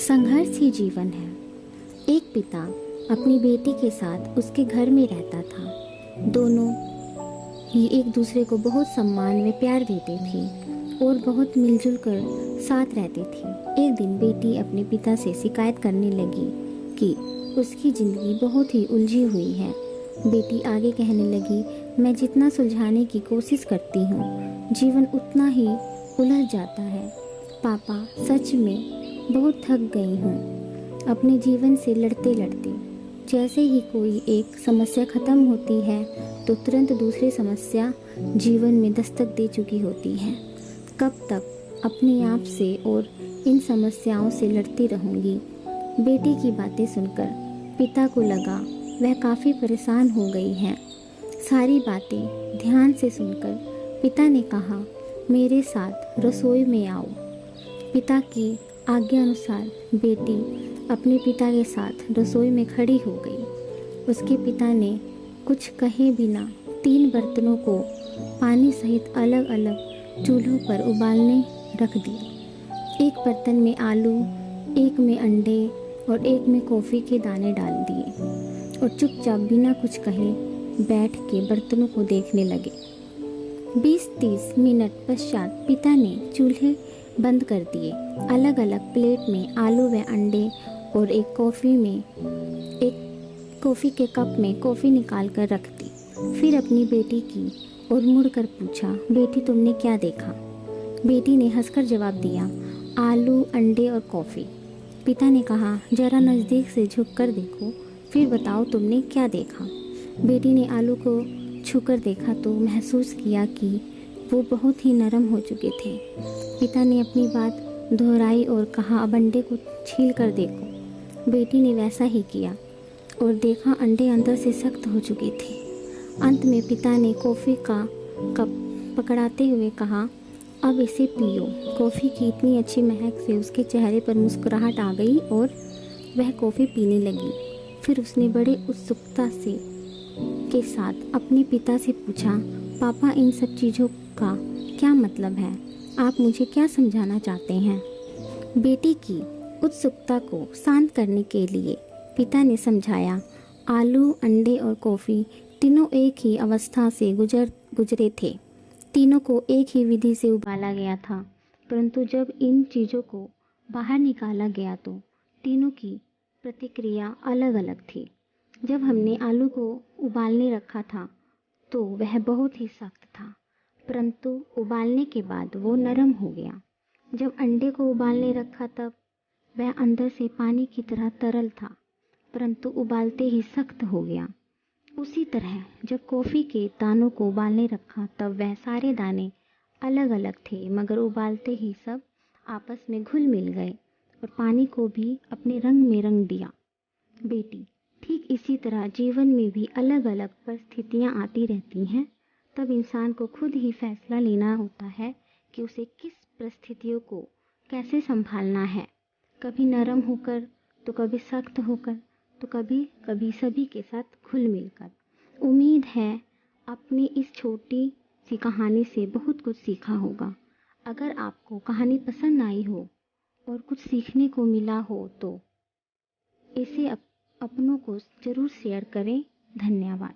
संघर्ष ही जीवन है। एक पिता अपनी बेटी के साथ उसके घर में रहता था। दोनों ही एक दूसरे को बहुत सम्मान व प्यार देते थे और बहुत मिलजुल कर साथ रहते थे। एक दिन बेटी अपने पिता से शिकायत करने लगी कि उसकी ज़िंदगी बहुत ही उलझी हुई है। बेटी आगे कहने लगी, मैं जितना सुलझाने की कोशिश करती हूँ जीवन उतना ही उलझ जाता है। पापा, सच में बहुत थक गई हूँ अपने जीवन से लड़ते लड़ते। जैसे ही कोई एक समस्या ख़त्म होती है तो तुरंत दूसरी समस्या जीवन में दस्तक दे चुकी होती है। कब तक अपने आप से और इन समस्याओं से लड़ती रहूँगी। बेटी की बातें सुनकर पिता को लगा वह काफ़ी परेशान हो गई है। सारी बातें ध्यान से सुनकर पिता ने कहा, मेरे साथ रसोई में आओ। पिता की आज्ञा अनुसार बेटी अपने पिता के साथ रसोई में खड़ी हो गई। उसके पिता ने कुछ कहे बिना 3 बर्तनों को पानी सहित अलग अलग चूल्हों पर उबालने रख दिए। एक बर्तन में आलू, एक में अंडे और एक में कॉफ़ी के दाने डाल दिए और चुपचाप बिना कुछ कहे बैठ के बर्तनों को देखने लगे। 20-30 मिनट पश्चात पिता ने चूल्हे बंद कर दिए। अलग अलग प्लेट में आलू व अंडे और एक कॉफ़ी के कप में कॉफ़ी निकाल कर रख दी। फिर अपनी बेटी की और मुड़कर पूछा, बेटी तुमने क्या देखा? बेटी ने हंसकर जवाब दिया, आलू, अंडे और कॉफ़ी। पिता ने कहा, जरा नज़दीक से झुक कर देखो, फिर बताओ तुमने क्या देखा। बेटी ने आलू को छूकर देखा तो महसूस किया कि वो बहुत ही नरम हो चुके थे। पिता ने अपनी बात दोहराई और कहा, अब अंडे को छील कर देखो। बेटी ने वैसा ही किया और देखा अंडे अंदर से सख्त हो चुके थे। अंत में पिता ने कॉफ़ी का कप पकड़ाते हुए कहा, अब इसे पियो। कॉफ़ी की इतनी अच्छी महक से उसके चेहरे पर मुस्कुराहट आ गई और वह कॉफ़ी पीने लगी। फिर उसने बड़े उत्सुकता के साथ अपने पिता से पूछा, पापा, इन सब चीज़ों का क्या मतलब है? आप मुझे क्या समझाना चाहते हैं? बेटी की उत्सुकता को शांत करने के लिए पिता ने समझाया, आलू, अंडे और कॉफ़ी तीनों एक ही अवस्था से गुजरे थे। तीनों को एक ही विधि से उबाला गया था, परंतु जब इन चीज़ों को बाहर निकाला गया तो तीनों की प्रतिक्रिया अलग अलग थी। जब हमने आलू को उबालने रखा था तो वह बहुत ही सख्त था, परंतु उबालने के बाद वो नरम हो गया। जब अंडे को उबालने रखा तब वह अंदर से पानी की तरह तरल था, परंतु उबालते ही सख्त हो गया। उसी तरह जब कॉफ़ी के दानों को उबालने रखा तब वह सारे दाने अलग अलग थे, मगर उबालते ही सब आपस में घुल मिल गए और पानी को भी अपने रंग में रंग दिया। बेटी, ठीक इसी तरह जीवन में भी अलग अलग परिस्थितियाँ आती रहती हैं। तब इंसान को खुद ही फैसला लेना होता है कि उसे किस परिस्थितियों को कैसे संभालना है। कभी नरम होकर तो कभी सख्त होकर तो कभी कभी सभी के साथ घुल मिलकर। उम्मीद है आपने इस छोटी सी कहानी से बहुत कुछ सीखा होगा। अगर आपको कहानी पसंद आई हो और कुछ सीखने को मिला हो तो इसे अपनों को ज़रूर शेयर करें। धन्यवाद।